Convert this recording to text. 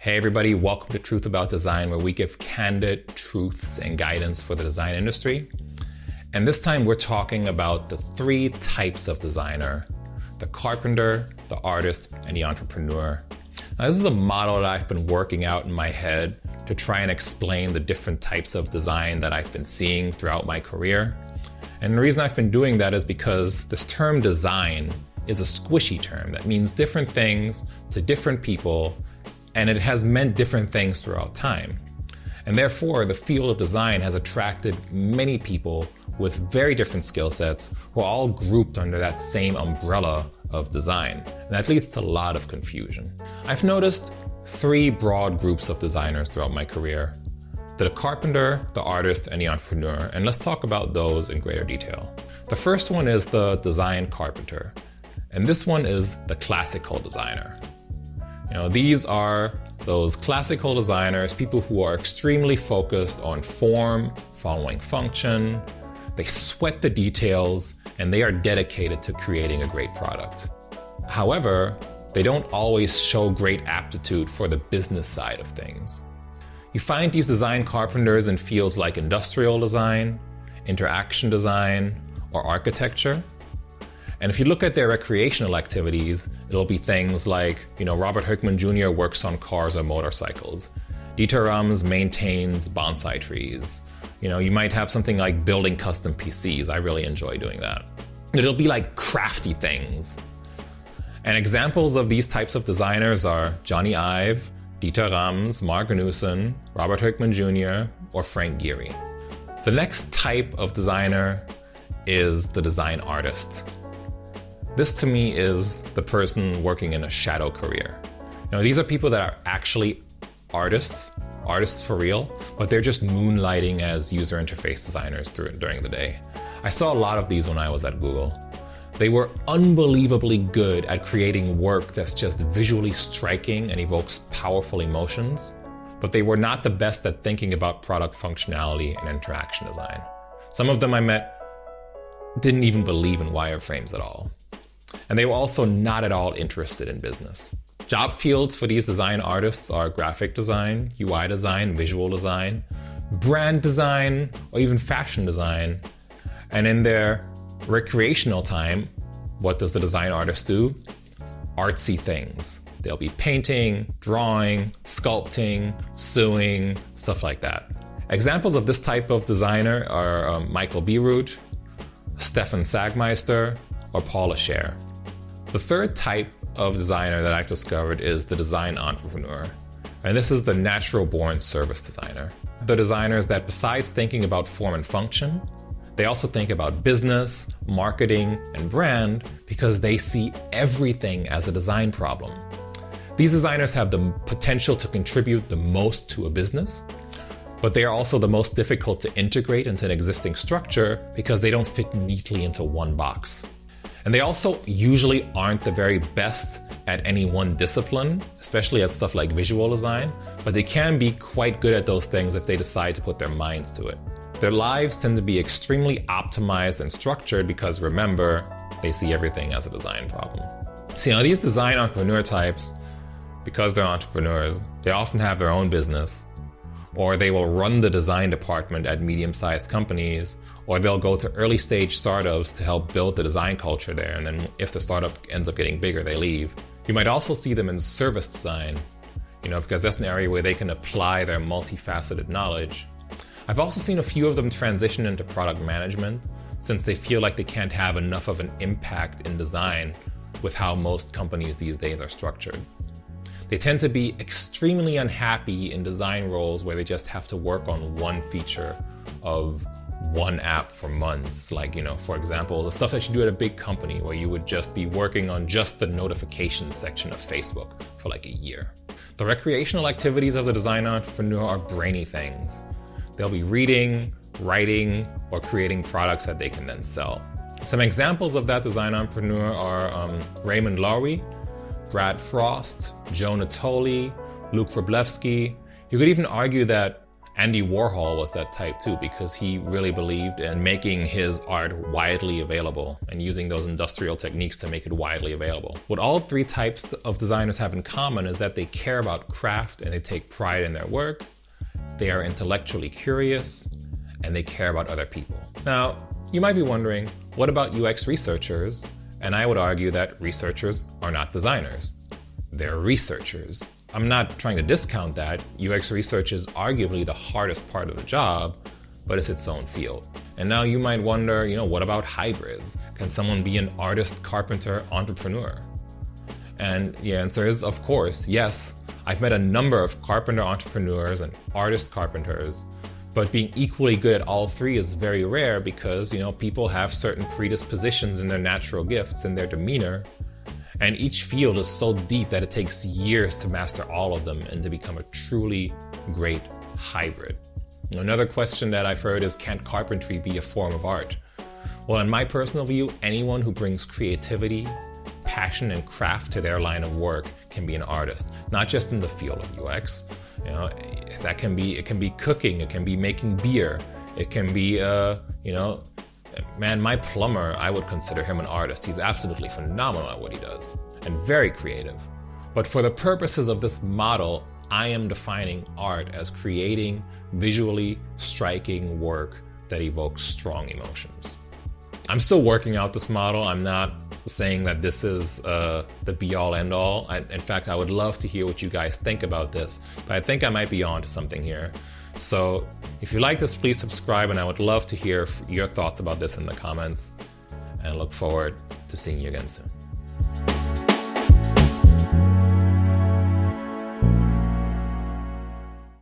Hey everybody, welcome to Truth About Design, where we give candid truths and guidance for the design industry. And this time we're talking about the three types of designer: the carpenter, the artist, and the entrepreneur. Now, this is a model that I've been working out in my head to try and explain the different types of design that I've been seeing throughout my career. And the reason I've been doing that is because this term design is a squishy term that means different things to different people, and it has meant different things throughout time. And therefore, the field of design has attracted many people with very different skill sets who are all grouped under that same umbrella of design. And that leads to a lot of confusion. I've noticed three broad groups of designers throughout my career: the carpenter, the artist, and the entrepreneur. And let's talk about those in greater detail. The first one is the design carpenter. And this one is the classical designer. These are those classical designers, people who are extremely focused on form, following function. They sweat the details, and they are dedicated to creating a great product. However, they don't always show great aptitude for the business side of things. You find these design carpenters in fields like industrial design, interaction design, or architecture. And if you look at their recreational activities, it'll be things like, Robert Hoekman Jr. works on cars or motorcycles. Dieter Rams maintains bonsai trees. You might have something like building custom PCs. I really enjoy doing that. It'll be like crafty things. And examples of these types of designers are Johnny Ive, Dieter Rams, Mark Newson, Robert Hoekman Jr., or Frank Gehry. The next type of designer is the design artist. This to me is the person working in a shadow career. These are people that are actually artists for real, but they're just moonlighting as user interface designers during the day. I saw a lot of these when I was at Google. They were unbelievably good at creating work that's just visually striking and evokes powerful emotions, but they were not the best at thinking about product functionality and interaction design. Some of them I met didn't even believe in wireframes at all. And they were also not at all interested in business. Job fields for these design artists are graphic design, UI design, visual design, brand design, or even fashion design. And in their recreational time, what does the design artist do? Artsy things. They'll be painting, drawing, sculpting, sewing, stuff like that. Examples of this type of designer are Michael Bierut, Stefan Sagmeister, or Paula Scher. The third type of designer that I've discovered is the design entrepreneur. And this is the natural-born service designer. The designers that, besides thinking about form and function, they also think about business, marketing, and brand because they see everything as a design problem. These designers have the potential to contribute the most to a business, but they are also the most difficult to integrate into an existing structure because they don't fit neatly into one box. And they also usually aren't the very best at any one discipline, especially at stuff like visual design, but they can be quite good at those things if they decide to put their minds to it. Their lives tend to be extremely optimized and structured because, remember, they see everything as a design problem. So, these design entrepreneur types, because they're entrepreneurs, they often have their own business, or they will run the design department at medium-sized companies, or they'll go to early-stage startups to help build the design culture there, and then if the startup ends up getting bigger, they leave. You might also see them in service design, because that's an area where they can apply their multifaceted knowledge. I've also seen a few of them transition into product management, since they feel like they can't have enough of an impact in design with how most companies these days are structured. They tend to be extremely unhappy in design roles where they just have to work on one feature of one app for months. Like, for example, the stuff that you do at a big company where you would just be working on just the notifications section of Facebook for like a year. The recreational activities of the design entrepreneur are brainy things. They'll be reading, writing, or creating products that they can then sell. Some examples of that design entrepreneur are Raymond Loewy, Brad Frost, Joe Natoli, Luke Wroblewski. You could even argue that Andy Warhol was that type too, because he really believed in making his art widely available and using those industrial techniques to make it widely available. What all three types of designers have in common is that they care about craft and they take pride in their work. They are intellectually curious and they care about other people. Now, you might be wondering, what about UX researchers? And I would argue that researchers are not designers. They're researchers. I'm not trying to discount that. UX research is arguably the hardest part of the job, but it's its own field. And now you might wonder, what about hybrids? Can someone be an artist, carpenter, entrepreneur? And the answer is, of course, yes. I've met a number of carpenter entrepreneurs and artist carpenters, but being equally good at all three is very rare because, people have certain predispositions in their natural gifts and their demeanor. And each field is so deep that it takes years to master all of them and to become a truly great hybrid. Another question that I've heard is, can't carpentry be a form of art? Well, in my personal view, anyone who brings creativity, passion, and craft to their line of work can be an artist, not just in the field of UX. It can be cooking, it can be making beer, it can be, man, my plumber, I would consider him an artist. He's absolutely phenomenal at what he does and very creative. But for the purposes of this model, I am defining art as creating visually striking work that evokes strong emotions. I'm still working out this model. I'm not saying that this is the be-all end-all. In fact, I would love to hear what you guys think about this, but I think I might be on to something here. So if you like this, please subscribe, and I would love to hear your thoughts about this in the comments, and look forward to seeing you again soon.